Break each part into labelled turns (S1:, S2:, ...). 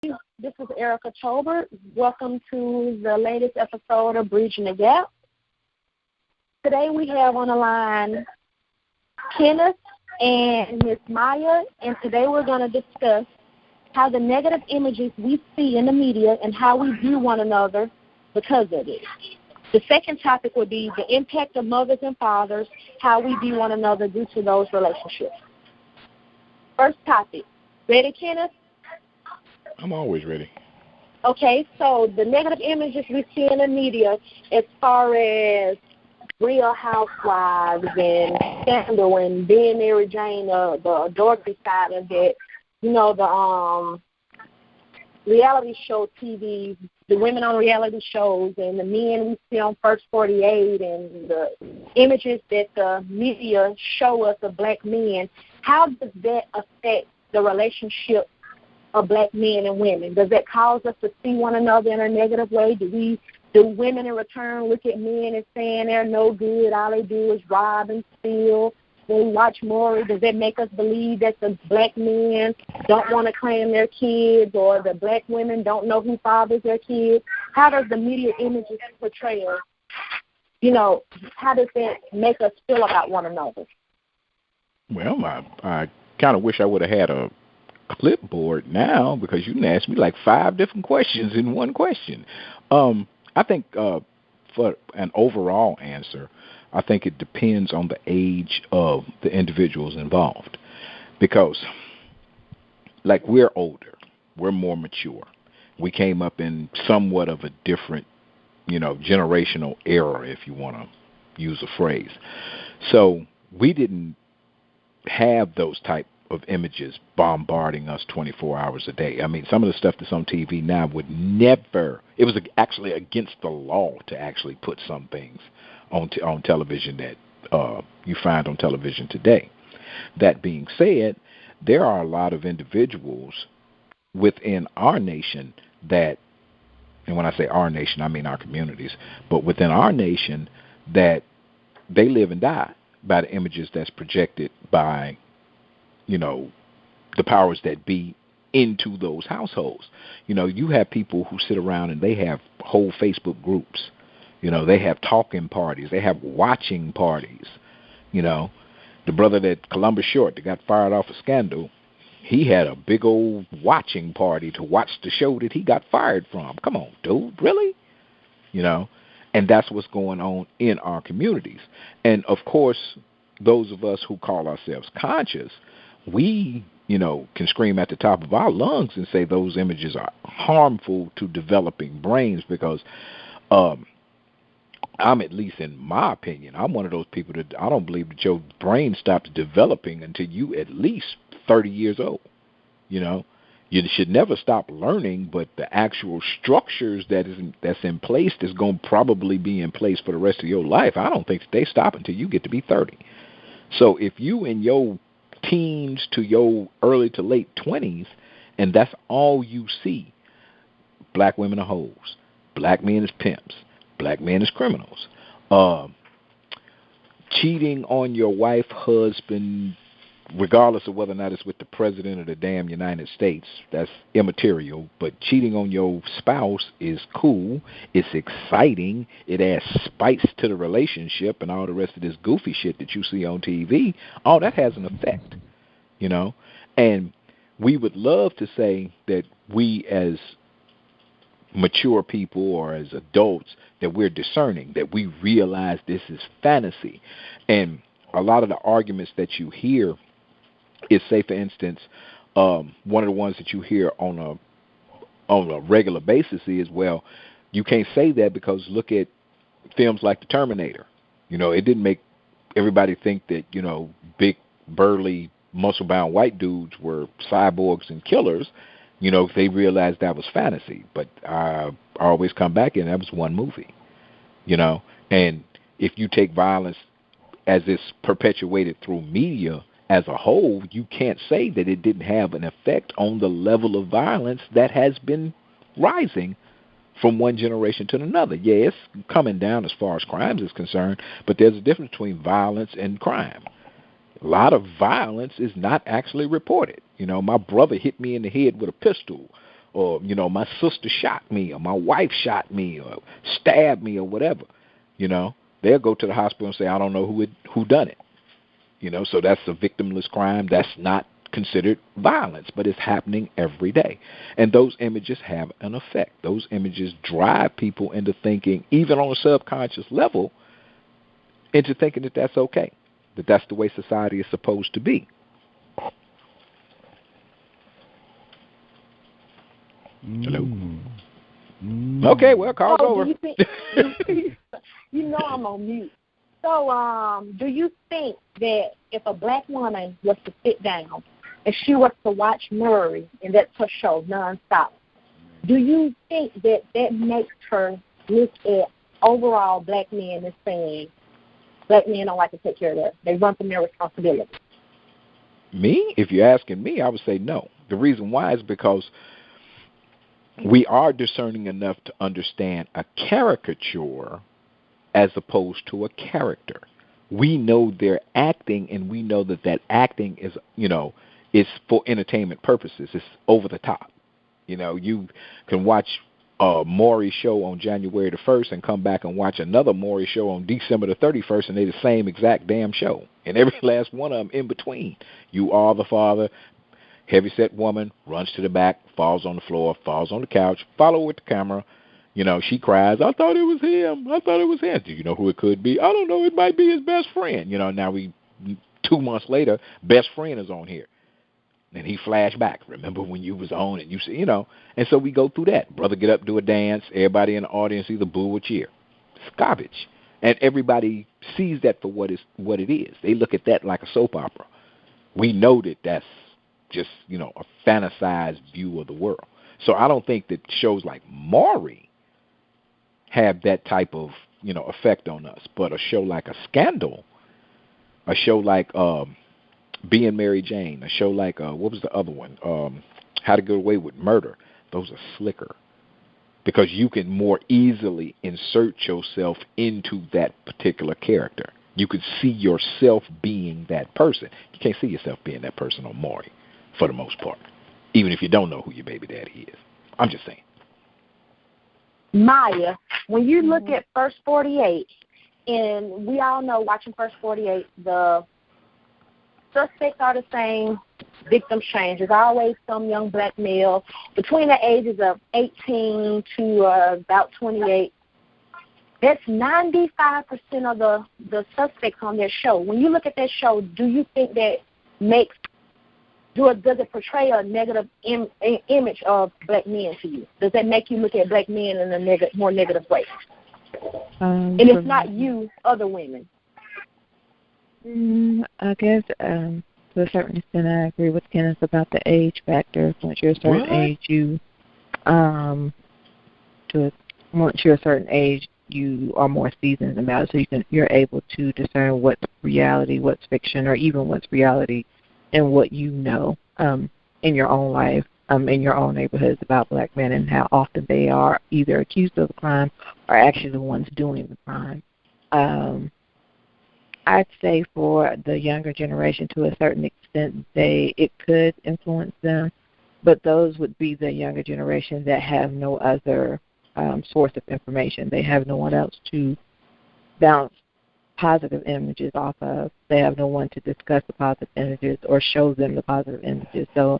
S1: This is Erica Tolbert. Welcome to the latest episode of Bridging the Gap. Today we have on the line Kenneth and Miss Maya, and today we're going to discuss how the negative images we see in the media and how we view one another because of it. The second topic would be the impact of mothers and fathers, how we view one another due to those relationships. First topic. Ready, Kenneth?
S2: I'm always ready.
S1: Okay, so the negative images we see in the media as far as Real Housewives and Scandal and being Mary Jane, the dorky side of it, the reality show TV, the women on reality shows and the men we see on First 48 and the images that the media show us of black men, how does that affect the relationship of black men and women? Does that cause us to see one another in a negative way? Do women in return look at men and saying they're no good, all they do is rob and steal? When we watch Maury, does that make us believe that the black men don't want to claim their kids or the black women don't know who fathers their kids? How does the media images portray us? How does that make us feel about one another?
S2: Well, I kind of wish I would have had a clipboard now because you can ask me like 5 different questions in one question. I think for an overall answer, I think it depends on the age of the individuals involved because, like, we're older, we're more mature. We came up in somewhat of a different, generational era, if you want to use a phrase. So we didn't have those type of images bombarding us 24 hours a day. I mean, some of the stuff that's on TV now would never, it was actually against the law to actually put some things on television that you find on television today. That being said, there are a lot of individuals within our nation that, and when I say our nation, I mean our communities, but within our nation that they live and die by the images that's projected by the powers that be into those households. You have people who sit around and they have whole Facebook groups. They have talking parties. They have watching parties. The brother that Columbus Short that got fired off of Scandal, he had a big old watching party to watch the show that he got fired from. Come on, dude, really? And that's what's going on in our communities. And, of course, those of us who call ourselves conscious, we, can scream at the top of our lungs and say those images are harmful to developing brains because I'm, at least in my opinion, I'm one of those people that I don't believe that your brain stops developing until you at least 30 years old. You should never stop learning, but the actual structures that's in place that's going to probably be in place for the rest of your life, I don't think that they stop until you get to be 30. So if you in your teens to your early to late 20s, and that's all you see, black women are hoes, black men is pimps, black men is criminals, cheating on your wife, husband, regardless of whether or not it's with the president of the damn United States, that's immaterial, but cheating on your spouse is cool, it's exciting, it adds spice to the relationship, and all the rest of this goofy shit that you see on TV, all that has an effect, and we would love to say that we as mature people or as adults, that we're discerning, that we realize this is fantasy, and a lot of the arguments that you hear is, say, for instance, one of the ones that you hear on a regular basis is, well, you can't say that because look at films like The Terminator. It didn't make everybody think that, big, burly, muscle-bound white dudes were cyborgs and killers. They realized that was fantasy. But I always come back and that was one movie. And if you take violence as it's perpetuated through media as a whole, you can't say that it didn't have an effect on the level of violence that has been rising from one generation to another. Yeah, it's coming down as far as crimes is concerned, but there's a difference between violence and crime. A lot of violence is not actually reported. My brother hit me in the head with a pistol or my sister shot me, or my wife shot me, or stabbed me, or whatever. They'll go to the hospital and say, I don't know who done it. So that's a victimless crime. That's not considered violence, but it's happening every day. And those images have an effect. Those images drive people into thinking, even on a subconscious level, into thinking that that's okay, that that's the way society is supposed to be. Hello? Okay, well, call's over.
S1: Do you think, I'm on mute. So, do you think that if a black woman was to sit down and she was to watch Murray, and that's her show nonstop, do you think that makes her look at overall black men and saying black men don't like to take care of that? They run from their responsibility.
S2: Me? If you're asking me, I would say no. The reason why is because we are discerning enough to understand a caricature as opposed to a character. We know they're acting, and we know that acting is, is for entertainment purposes. It's over the top. You can watch a Maury show on January the 1st and come back and watch another Maury show on December the 31st, and they're the same exact damn show. And every last one of them in between. You are the father. Heavyset woman runs to the back, falls on the floor, falls on the couch, follow with the camera. She cries, I thought it was him. I thought it was him. Do you know who it could be? I don't know. It might be his best friend. Now 2 months later, best friend is on here. And he flashed back. Remember when you was on and you see, And so we go through that. Brother get up, do a dance. Everybody in the audience either boo or cheer. It's garbage. And everybody sees that for what it is. They look at that like a soap opera. We know that that's just, a fantasized view of the world. So I don't think that shows like Maury have that type of, effect on us. But a show like a Scandal, a show like Being Mary Jane, a show like, what was the other one? How to Get Away with Murder. Those are slicker because you can more easily insert yourself into that particular character. You could see yourself being that person. You can't see yourself being that person on Maury for the most part, even if you don't know who your baby daddy is. I'm just saying.
S1: Maya, when you look at First 48, and we all know watching First 48, the suspects are the same, victims change. There's always some young black male between the ages of 18 to about 28. That's 95% of the suspects on that show. When you look at that show, do you think that does it portray a negative image of black men to you? Does that make you look at black men in a more negative way? And it's not you, other women.
S3: I guess to a certain extent I agree with Kenneth about the age factor. Once you're a certain age, once you're a certain age, you are more seasoned about it, so you're able to discern what's reality, what's fiction, or even what's reality and what you know in your own life, in your own neighborhoods about black men and how often they are either accused of a crime or actually the ones doing the crime. I'd say for the younger generation, to a certain extent, it could influence them, but those would be the younger generation that have no other source of information. They have no one else to bounce positive images off of. They have no one to discuss the positive images or show them the positive images. So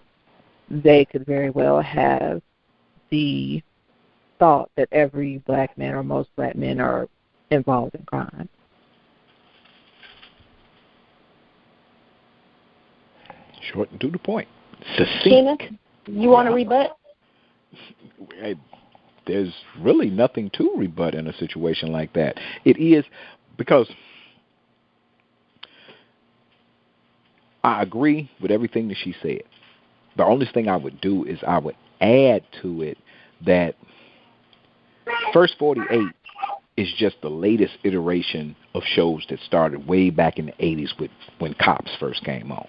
S3: they could very well have the thought that every black man or most black men are involved in crime.
S2: Short and to the point.
S1: Tina, you want to rebut?
S2: There's really nothing to rebut in a situation like that. It is because I agree with everything that she said. The only thing I would do is I would add to it that First 48 is just the latest iteration of shows that started way back in the 80s when Cops first came on,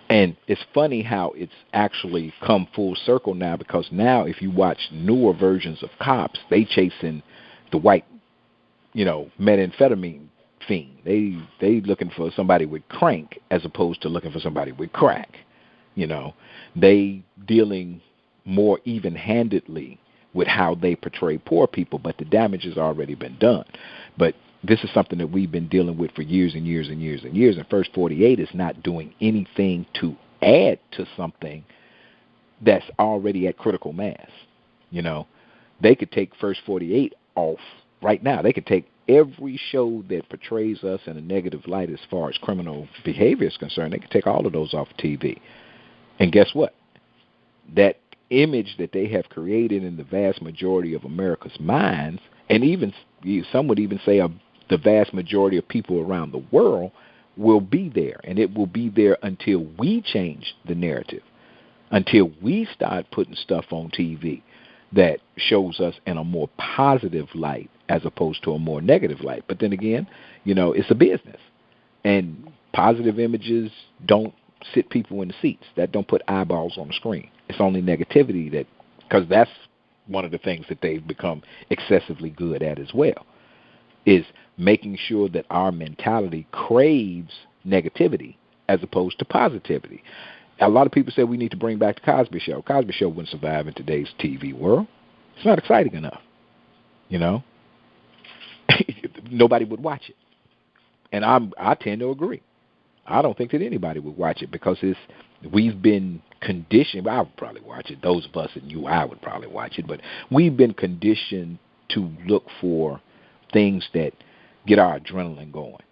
S2: And it's funny how it's actually come full circle now, because now if you watch newer versions of Cops, they chasing the white, methamphetamine fiend. They looking for somebody with crank as opposed to looking for somebody with crack. They dealing more even-handedly with how they portray poor people, but the damage has already been done. But this is something that we've been dealing with for years and years and years and years, and First 48 is not doing anything to add to something that's already at critical mass. You know, they could take First 48 off right now. They could take every show that portrays us in a negative light as far as criminal behavior is concerned. They could take all of those off TV. And guess what? That image that they have created in the vast majority of America's minds, and even some would even say the vast majority of people around the world, will be there. And it will be there until we change the narrative, until we start putting stuff on TV that shows us in a more positive light as opposed to a more negative light. But then again, you know, it's a business. And positive images don't sit people in the seats. That don't put eyeballs on the screen. It's only negativity that, because that's one of the things that they've become excessively good at as well, is making sure that our mentality craves negativity as opposed to positivity. A lot of people say we need to bring back the Cosby Show. Cosby Show wouldn't survive in today's TV world. It's not exciting enough, you know. Nobody would watch it. And I tend to agree. I don't think that anybody would watch it because we've been conditioned. I would probably watch it. Those of us and you, I would probably watch it. But we've been conditioned to look for things that get our adrenaline going.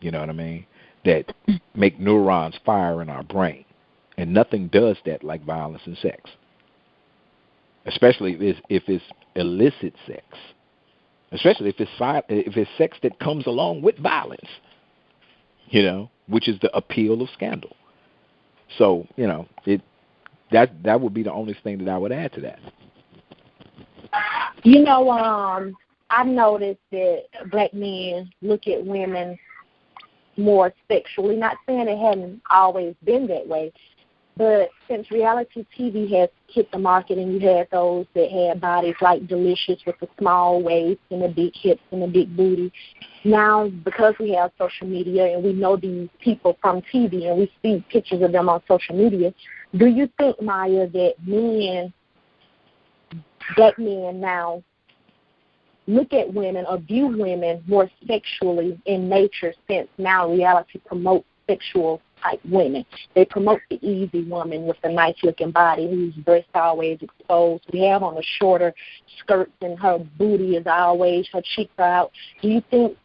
S2: You know what I mean? That make neurons fire in our brain. And nothing does that like violence and sex. Especially if it's illicit sex. Especially if it's sex that comes along with violence. You know, which is the appeal of scandal. So, you know, that would be the only thing that I would add to that.
S1: You know, I've noticed that black men look at women more sexually. Not saying it hadn't always been that way, but since reality TV has hit the market and you had those that had bodies like Delicious with the small waist and the big hips and the big booty, now because we have social media and we know these people from TV and we see pictures of them on social media, do you think, Maya, that black men now look at women or view women more sexually in nature since now reality promotes sexual type women? They promote the easy woman with the nice looking body whose breasts are always exposed. We have on the shorter skirts and her booty is always, her cheeks are out. Do you think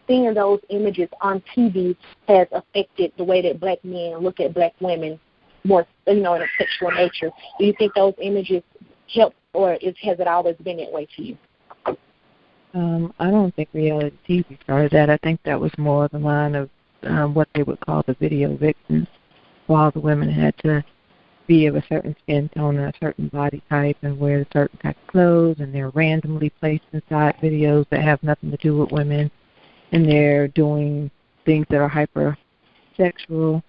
S1: seeing those images on TV has affected the way that black men look at black women more, you know, in a sexual nature? Do you think those images help, or has it always been that way to you?
S3: I don't think reality TV started that. I think that was more the line of what they would call the video victims. While the women had to be of a certain skin tone and a certain body type and wear a certain type of clothes, and they're randomly placed inside videos that have nothing to do with women, and they're doing things that are hypersexual.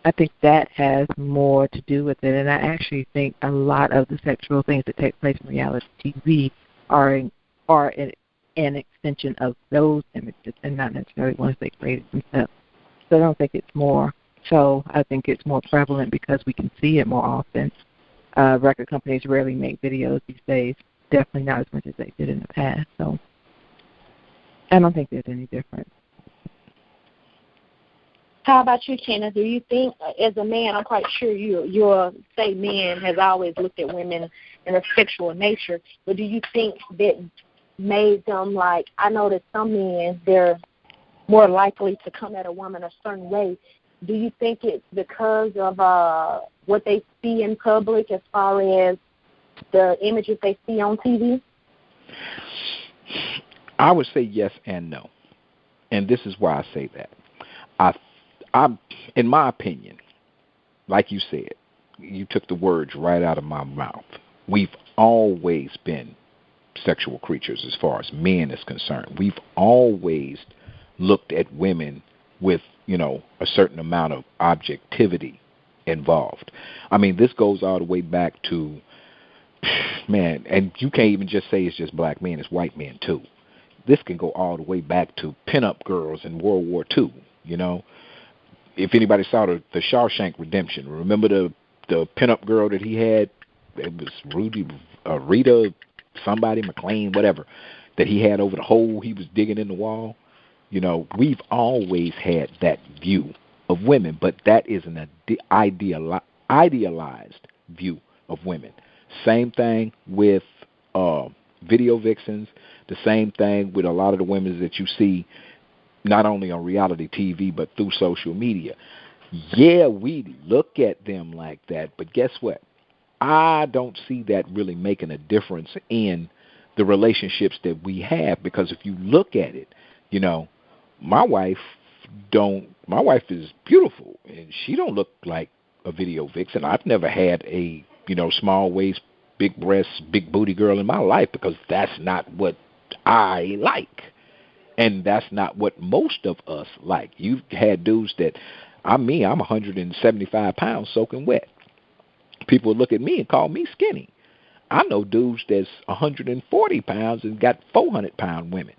S3: I think that has more to do with it, and I actually think a lot of the sexual things that take place in reality TV are an extension of those images and not necessarily ones they created themselves. So I don't think it's more so. I think it's more prevalent because we can see it more often. Record companies rarely make videos these days, definitely not as much as they did in the past. So I don't think there's any difference.
S1: How about you, Tina? Do you think, as a man, I'm quite sure your say man has always looked at women in a sexual nature, but do you think that made them like, I know that some men, they're more likely to come at a woman a certain way. Do you think it's because of what they see in public as far as the images they see on TV?
S2: I would say yes and no. And this is why I say that. In my opinion, like you said, you took the words right out of my mouth. We've always been sexual creatures as far as men is concerned. We've always looked at women with, you know, a certain amount of objectivity involved. I mean, this goes all the way back to, man, and you can't even just say it's just black men, it's white men too. This can go all the way back to pinup girls in World War II, you know. If anybody saw the Shawshank Redemption, remember the pinup girl that he had, it was Rita, somebody, McLean, whatever, that he had over the hole he was digging in the wall. You know, we've always had that view of women, but that is an idealized view of women. Same thing with video vixens, the same thing with a lot of the women that you see not only on reality TV but through social media. Yeah, we look at them like that, but guess what? I don't see that really making a difference in the relationships that we have, because if you look at it, you know, my wife is beautiful and she don't look like a video vixen. I've never had a, you know, small waist, big breasts, big booty girl in my life, because that's not what I like. And that's not what most of us like. You've had dudes that, I'm 175 pounds soaking wet. People look at me and call me skinny. I know dudes that's 140 pounds and got 400-pound women.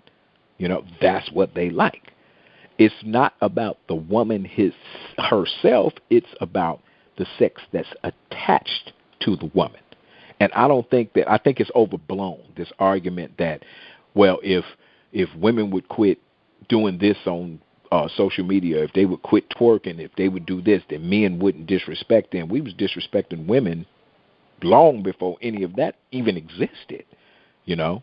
S2: You know, that's what they like. It's not about the woman herself. It's about the sex that's attached to the woman. And I think it's overblown, this argument that, well, if women would quit doing this on social media, if they would quit twerking, if they would do this, then men wouldn't disrespect them. We was disrespecting women long before any of that even existed. You know,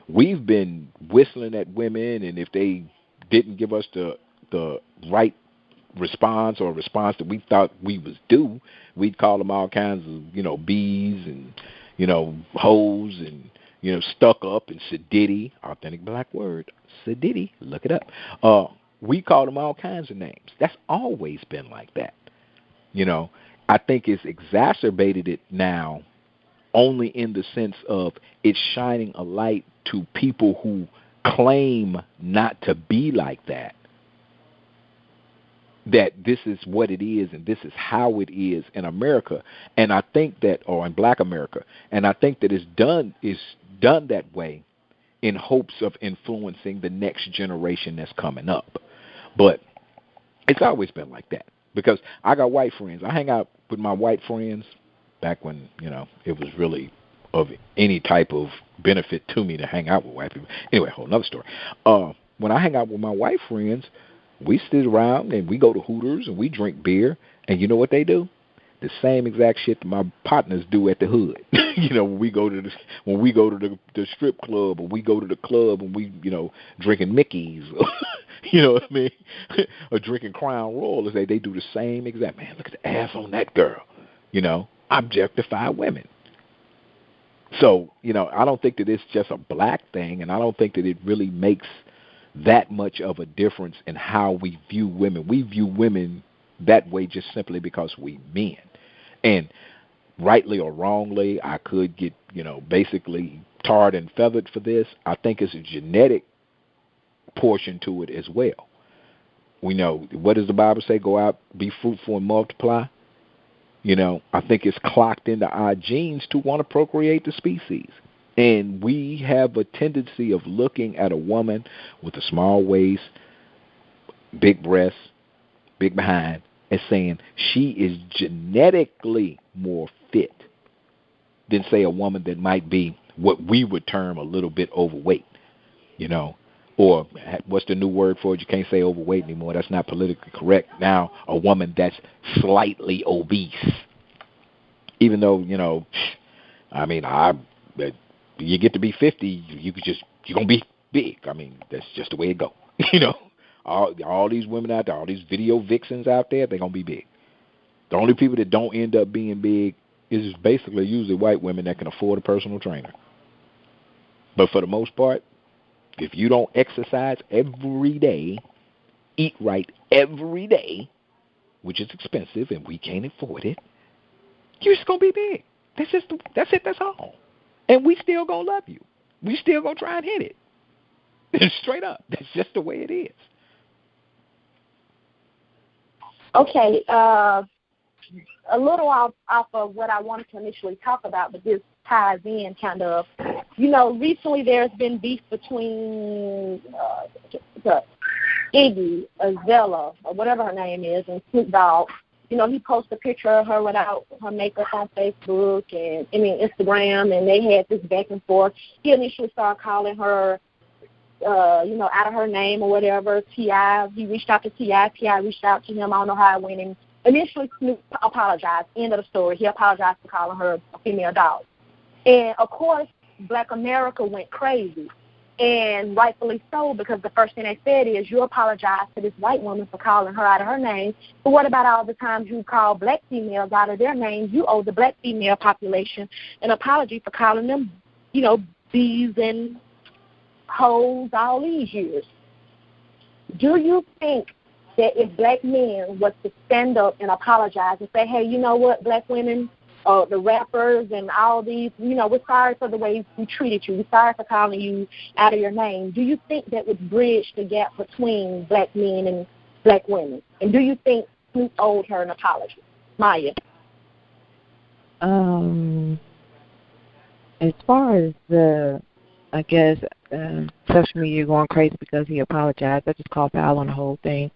S2: we've been whistling at women, and if they didn't give us the right response, or a response that we thought we was due, we'd call them all kinds of, you know, bees and, you know, hoes and, you know, stuck up and sadiddy, authentic black word, sadiddy, look it up. We call them all kinds of names. That's always been like that. You know, I think it's exacerbated it now only in the sense of it's shining a light to people who claim not to be like that, that this is what it is and this is how it is in America. And I think that, or in Black America, and I think that it's done that way in hopes of influencing the next generation that's coming up. But it's always been like that, because I got white friends. I hang out with my white friends back when, you know, it was really of any type of benefit to me to hang out with white people. Anyway, whole another story. When I hang out with my white friends, we sit around and we go to Hooters and we drink beer, and you know what they do? The same exact shit that my partners do at the hood. You know, when we go to the strip club, or we go to the club and we, you know, drinking Mickey's, you know what I mean, or drinking Crown Royal, they do the same exact. Man, look at the ass on that girl. You know, objectify women. So, you know, I don't think that it's just a black thing, and I don't think that it really makes that much of a difference in how we view women. We view women that way just simply because we men. And rightly or wrongly, I could get, you know, basically tarred and feathered for this. I think it's a genetic portion to it as well. We know, what does the Bible say? Go out, be fruitful and multiply. You know, I think it's clocked into our genes to want to procreate the species. And we have a tendency of looking at a woman with a small waist, big breasts, big behind, and saying she is genetically more fit than, say, a woman that might be what we would term a little bit overweight, you know. Or what's the new word for it? You can't say overweight anymore. That's not politically correct. Now, a woman that's slightly obese. Even though, you know, I mean, you get to be 50, you're going to be big. I mean, that's just the way it goes. You know, all these women out there, all these video vixens out there, they're going to be big. The only people that don't end up being big is basically usually white women that can afford a personal trainer. But for the most part, if you don't exercise every day, eat right every day, which is expensive and we can't afford it, you're just going to be big. That's it, that's all. And we still going to love you. We still going to try and hit it. Straight up. That's just the way it is.
S1: Okay, a little off of what I wanted to initially talk about, but this ties in kind of. You know, recently there's been beef between Iggy Azalea, or whatever her name is, and Snoop Dogg. he posted a picture of her without her makeup on Facebook Instagram, and they had this back and forth. He initially started calling her, out of her name or whatever. T.I., he reached out to T.I. T.I. reached out to him. I don't know how it went. And initially, Snoop apologized. End of the story. He apologized for calling her a female dog. And, of course, Black America went crazy. And rightfully so, because the first thing they said is, you apologize to this white woman for calling her out of her name, but what about all the times you call black females out of their names? You owe the black female population an apology for calling them, bees and hoes all these years. Do you think that if black men was to stand up and apologize and say, hey, you know what, black women, the rappers and all these, we're sorry for the way we treated you. We're sorry for calling you out of your name. Do you think that would bridge the gap between black men and black women? And do you think Snoop owed her an apology? Maya?
S3: As far as social media going crazy because he apologized, I just call foul on the whole thing,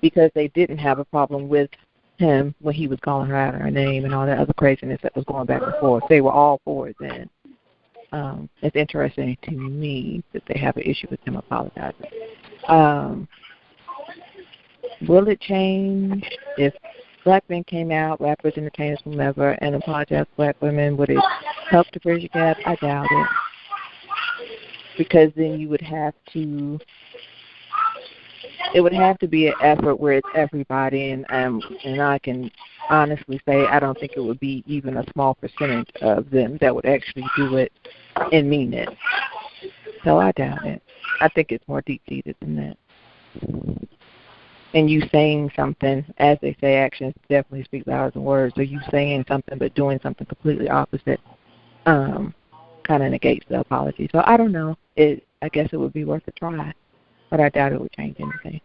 S3: because they didn't have a problem with him when he was calling her out of her name and all that other craziness that was going back and forth. They were all for it then. It's interesting to me that they have an issue with him apologizing. Will it change if black men came out, rappers, entertainers, whomever, and apologized to black women? Would it help to bridge the gap? I doubt it. Because then you would have to it would have to be an effort where it's everybody, and I can honestly say I don't think it would be even a small percentage of them that would actually do it and mean it. So I doubt it. I think it's more deep-seated than that. And you saying something, as they say, actions definitely speak louder than words. So you saying something but doing something completely opposite kind of negates the apology. So I don't know. I guess it would be worth a try, but I doubt it would change anything.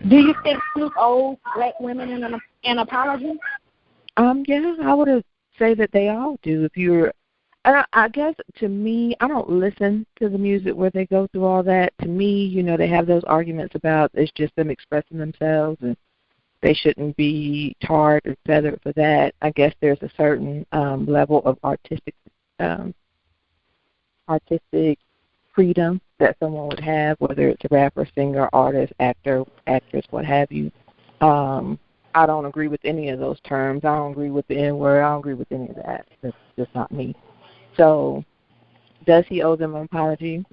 S1: Do you think Snoop owes black women an apology?
S3: Yeah, I would say that they all do. I guess to me, I don't listen to the music where they go through all that. To me, they have those arguments about it's just them expressing themselves and they shouldn't be tarred or feathered for that. I guess there's a certain level of artistic freedom that someone would have, whether it's a rapper, singer, artist, actor, actress, what have you. I don't agree with any of those terms. I don't agree with the N-word. I don't agree with any of that. That's just not me. So does he owe them an apology?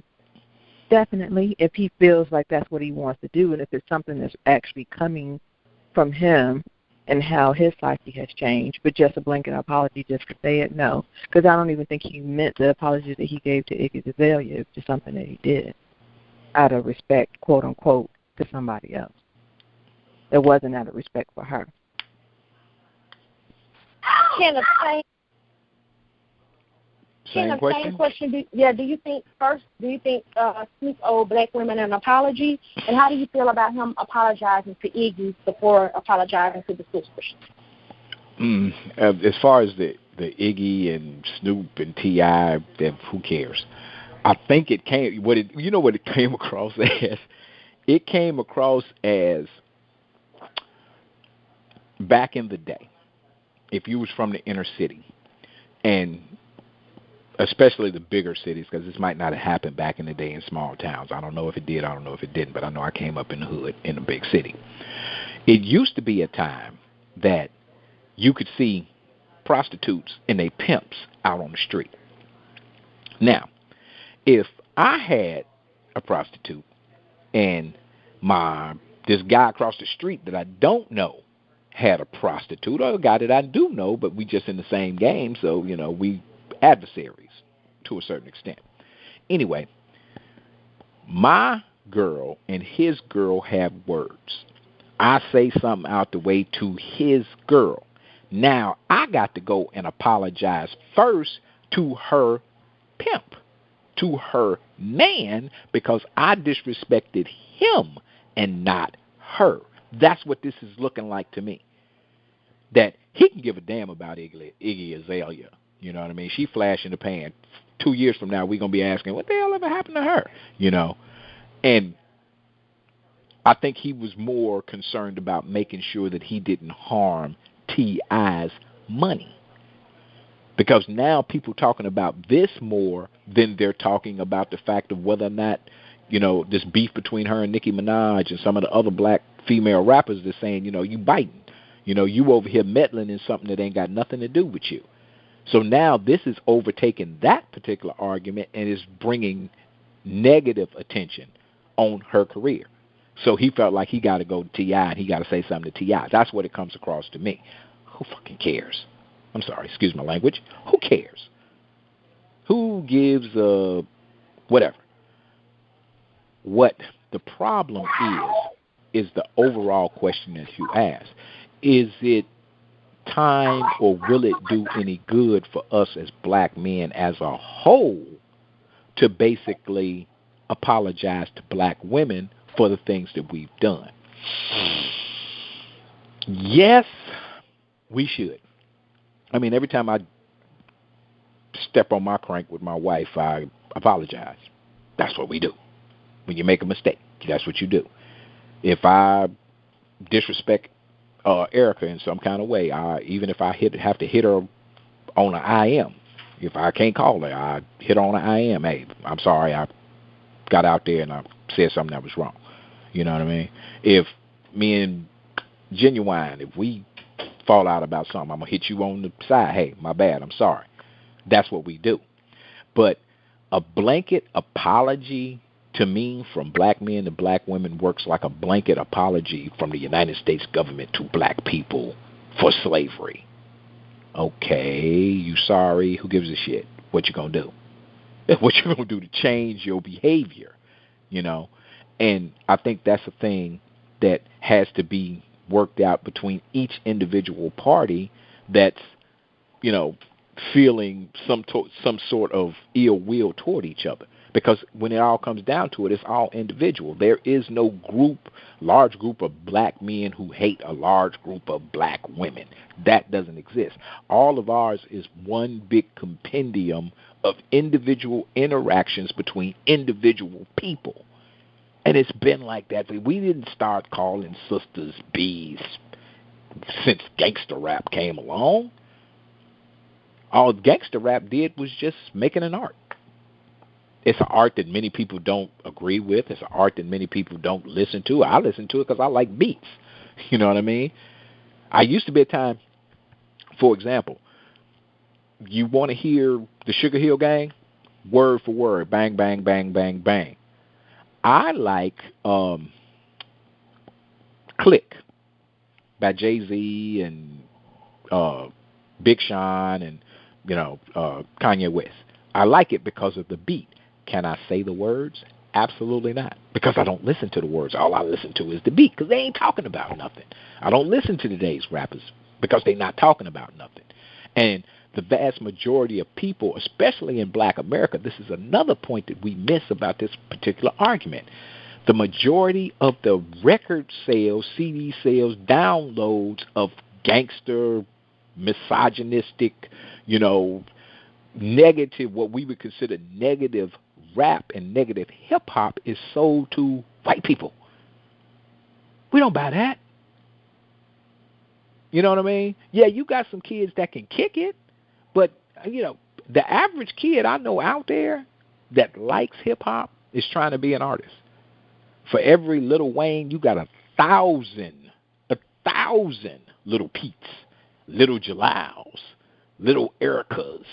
S3: Definitely, if he feels like that's what he wants to do, and if it's something that's actually coming from him and how his psyche has changed. But just a blanket apology just to say it, no. Because I don't even think he meant the apology that he gave to Iggy Azalea. It's just something that he did out of respect, quote unquote, to somebody else. It wasn't out of respect for her.
S1: Same question. Do you think Snoop owed black women an apology? And how do you feel about him apologizing to Iggy before apologizing to the sisters?
S2: As far as the Iggy and Snoop and T.I., who cares? I think it came, what it came across as? It came across as, back in the day, if you was from the inner city, and especially the bigger cities, because this might not have happened back in the day in small towns. I don't know if it did, I don't know if it didn't, but I know I came up in the hood in a big city. It used to be a time that you could see prostitutes and they pimps out on the street. Now, if I had a prostitute and this guy across the street that I don't know had a prostitute, or a guy that I do know, but we just in the same game, so, we adversaries to a certain extent. Anyway, my girl and his girl have words. I say something out the way to his girl. Now, I got to go and apologize first to her pimp, to her man, because I disrespected him and not her. That's what this is looking like to me. That he can give a damn about Iggy Azalea. You know what I mean? She flash in the pan. 2 years from now, we're going to be asking, what the hell ever happened to her? And I think he was more concerned about making sure that he didn't harm T.I.'s money. Because now people talking about this more than they're talking about the fact of whether or not, this beef between her and Nicki Minaj and some of the other black female rappers that's saying, you biting. You over here meddling in something that ain't got nothing to do with you. So now this is overtaking that particular argument and is bringing negative attention on her career. So he felt like he got to go to T.I. and he got to say something to T.I. That's what it comes across to me. Who fucking cares? I'm sorry, excuse my language. Who cares? Who gives whatever? What the problem is the overall question that you ask. Is it time or will it do any good for us as black men as a whole to basically apologize to black women for the things that we've done? Yes, we should. I mean, every time I step on my crank with my wife, I apologize. That's what we do. When you make a mistake, that's what you do. If I disrespect Erica in some kind of way, even if I have to hit her on an IM, if I can't call her, I hit her on an IM. Hey, I'm sorry, I got out there and I said something that was wrong. You know what I mean? If me and Genuine, if we fall out about something, I'm going to hit you on the side. Hey, my bad, I'm sorry. That's what we do. But a blanket apology to me from black men to black women works like a blanket apology from the United States government to black people for slavery. Okay, you sorry, who gives a shit? What you going to do? What you going to do to change your behavior? And I think that's a thing that has to be worked out between each individual party that's, feeling some sort of ill will toward each other. Because when it all comes down to it, it's all individual. There is no large group of black men who hate a large group of black women. That doesn't exist. All of ours is one big compendium of individual interactions between individual people. And it's been like that. We didn't start calling sisters bees since gangster rap came along. All gangster rap did was just making an art. It's an art that many people don't agree with. It's an art that many people don't listen to. I listen to it because I like beats. You know what I mean? I used to be a time, for example, you want to hear the Sugar Hill Gang? Word for word, bang, bang, bang, bang, bang. I like Click by Jay-Z and Big Sean and, Kanye West. I like it because of the beat. Can I say the words? Absolutely not. Because I don't listen to the words. All I listen to is the beat because they ain't talking about nothing. I don't listen to today's rappers because they're not talking about nothing. And the vast majority of people, especially in black America, this is another point that we miss about this particular argument. The majority of the record sales, CD sales, downloads of gangster, misogynistic, negative, what we would consider negative rap and negative hip-hop is sold to white people. We don't buy that. You know what I mean? Yeah, you got some kids that can kick it, but, the average kid I know out there that likes hip-hop is trying to be an artist. For every Little Wayne, you got 1,000 Little Pete's, Little Jalals, Little Ericas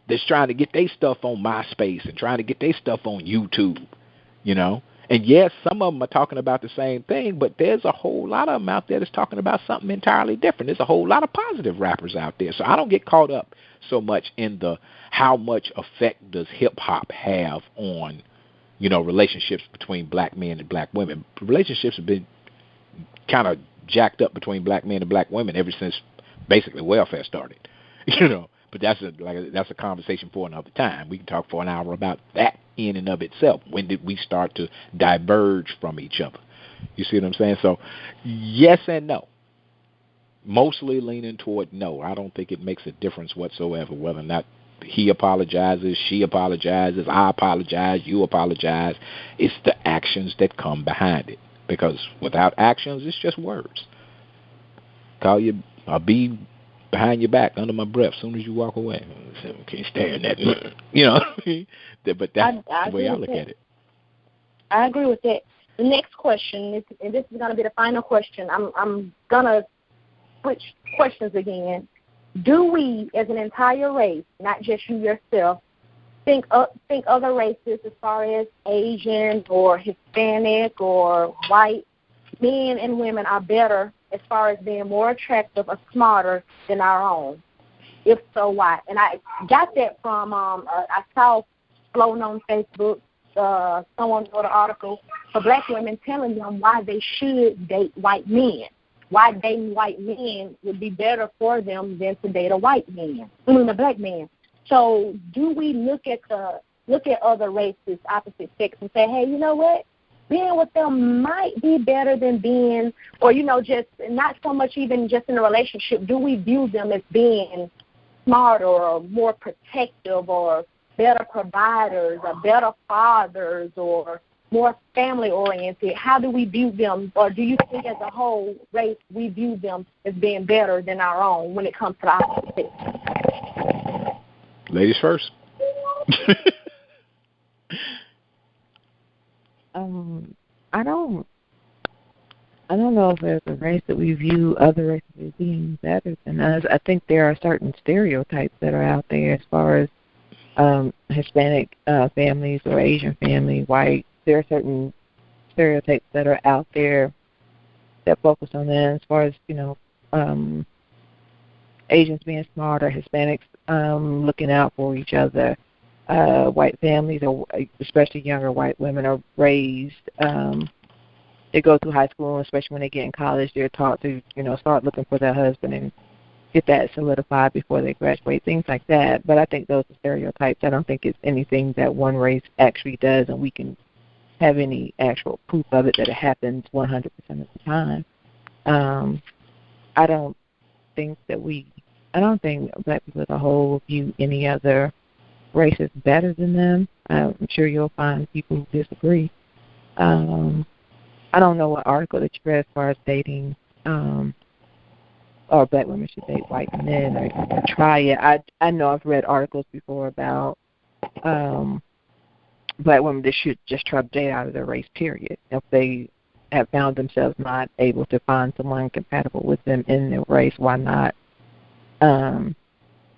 S2: that's trying to get their stuff on MySpace and trying to get their stuff on YouTube, And yes, some of them are talking about the same thing, but there's a whole lot of them out there that's talking about something entirely different. There's a whole lot of positive rappers out there. So I don't get caught up so much in the how much effect does hip-hop have on, relationships between black men and black women. Relationships have been kind of jacked up between black men and black women ever since basically welfare started, But that's a conversation for another time. We can talk for an hour about that in and of itself. When did we start to diverge from each other? You see what I'm saying? So, yes and no. Mostly leaning toward no. I don't think it makes a difference whatsoever whether or not he apologizes, she apologizes, I apologize, you apologize. It's the actions that come behind it. because without actions, it's just words. Call you, I'll be behind your back under my breath as soon as you walk away. Can't stand that. You know what I mean? But that's
S1: I
S2: the way
S1: agree
S2: I
S1: with
S2: look
S1: that.
S2: at it.
S1: I agree with that. The next question, and this is going to be the final question. I'm going to switch questions again. Do we, as an entire race, not just you yourself, think other races, as far as Asian or Hispanic or white, men and women are better as far as being more attractive or smarter than our own? If so, why? And I got that from, I saw floating on Facebook, someone wrote an article for black women telling them why they should date white men, why dating white men would be better for them than to date a black man. So do we look at other races, opposite sex, and say, hey, you know what? Being with them might be better than being, or, just not so much even just in a relationship. Do we view them as being smarter or more protective or better providers or better fathers or more family-oriented? How do we view them, or do you think as a whole race we view them as being better than our own when it comes to the opposite sex?
S2: Ladies first.
S3: I don't know if there's a race that we view other races as being better than us. I think there are certain stereotypes that are out there as far as Hispanic families or Asian family, white. There are certain stereotypes that are out there that focus on that as far as, Asians being smarter, Hispanics looking out for each other. White families, or especially younger white women, are raised. They go through high school, especially when they get in college, they're taught to, start looking for their husband and get that solidified before they graduate, things like that. But I think those are stereotypes. I don't think it's anything that one race actually does, and we can have any actual proof of it that it happens 100% of the time. I don't think black people as a whole view any other race is better than them. I'm sure you'll find people who disagree. I don't know what article that you read as far as dating, or black women should date white men or try it. I know I've read articles before about black women that should just try to date out of their race, period. If they have found themselves not able to find someone compatible with them in their race, why not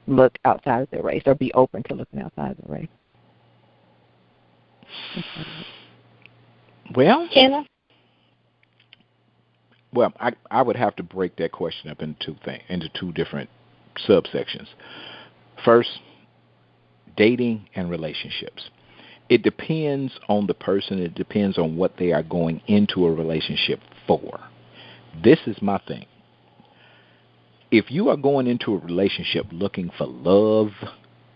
S3: look outside of their race or be open to looking outside of their race?
S2: Well,
S1: Kenna?
S2: Well, I would have to break that question up into two different subsections. First, dating and relationships. It depends on the person. It depends on what they are going into a relationship for. This is my thing. If you are going into a relationship looking for love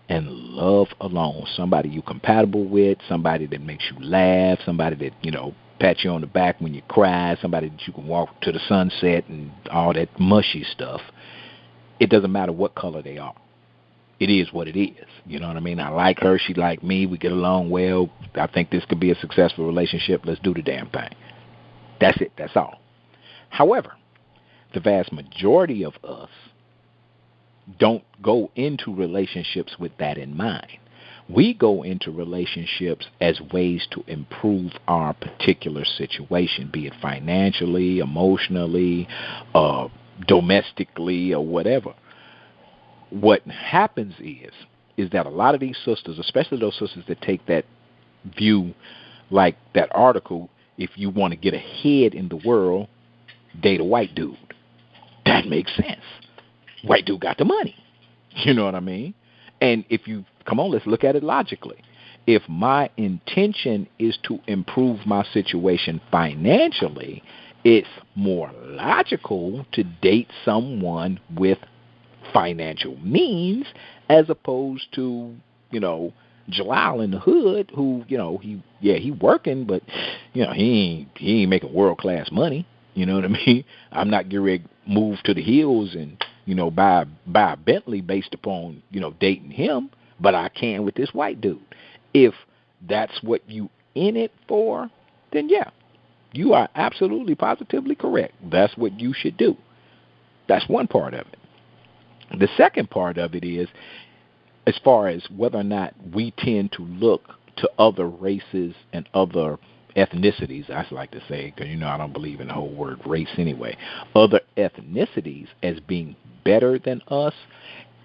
S2: and love alone, somebody you're compatible with, somebody that makes you laugh, somebody that, pat you on the back when you cry, somebody that you can walk to the sunset and all that mushy stuff, it doesn't matter what color they are. It is what it is. You know what I mean? I like her. She like me. We get along well. I think this could be a successful relationship. Let's do the damn thing. That's it. That's all. However, the vast majority of us don't go into relationships with that in mind. We go into relationships as ways to improve our particular situation, be it financially, emotionally, domestically, or whatever. What happens is that a lot of these sisters, especially those sisters that take that view, like that article, if you want to get ahead in the world, date a white dude. That makes sense. White dude got the money. You know what I mean? And if you, come on, let's look at it logically. If my intention is to improve my situation financially, it's more logical to date someone with financial means as opposed to, Jalal in the hood who, he working, but, he ain't making world-class money. You know what I mean? I'm not getting ready to move to the hills and, buy a Bentley based upon, dating him, but I can with this white dude. If that's what you in it for, then yeah, You are absolutely, positively correct. That's what you should do. That's one part of it. The second part of it is, as far as whether or not we tend to look to other races and other ethnicities, I like to say, because I don't believe in the whole word race anyway, other ethnicities as being better than us.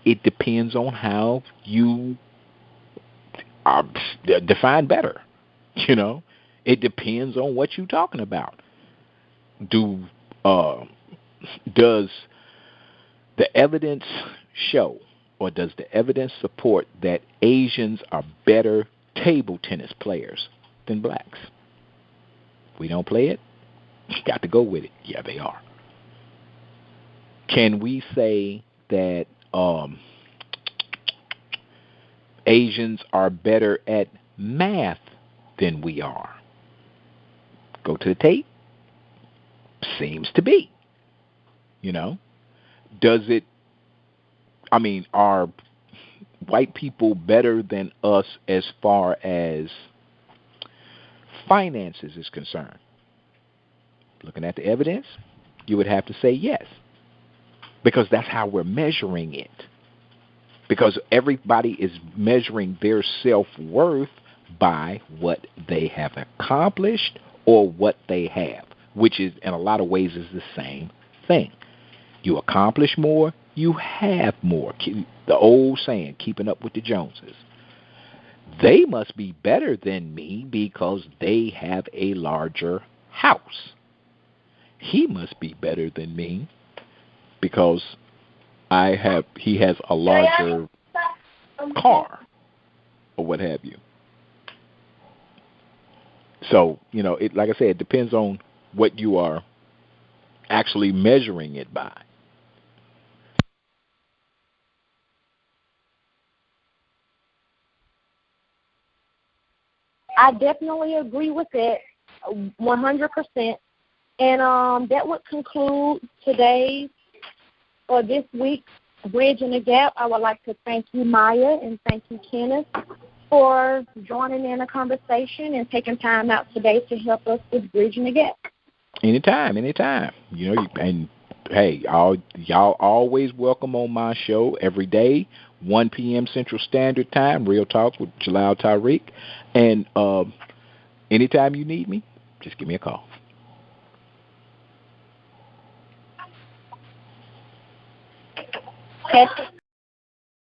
S2: It depends on how you define better. It depends on what you're talking about. Does the evidence show, or does the evidence support that Asians are better table tennis players than blacks? We don't play it. Got to go with it. Yeah, they are. Can we say that Asians are better at math than we are? Go to the tape. Seems to be. Does it, are white people better than us as far as finances is concerned? Looking at the evidence, you would have to say yes, because that's how we're measuring it. Because everybody is measuring their self-worth by what they have accomplished or what they have, which is, in a lot of ways, is the same thing. You accomplish more, you have more. The old saying, keeping up with the Joneses. They must be better than me because they have a larger house. He must be better than me because he has a larger car, or what have you. So, like I said, it depends on what you are actually measuring it by.
S1: I definitely agree with that 100%. And that would conclude today's or this week's Bridging the Gap. I would like to thank you, Maya, and thank you, Kenneth, for joining in a conversation and taking time out today to help us with Bridging the Gap.
S2: Anytime. And hey, y'all always welcome on my show every day, 1 p.m. Central Standard Time, Real Talks with Jalal Tariq. And anytime you need me, just give me a call.
S1: Okay.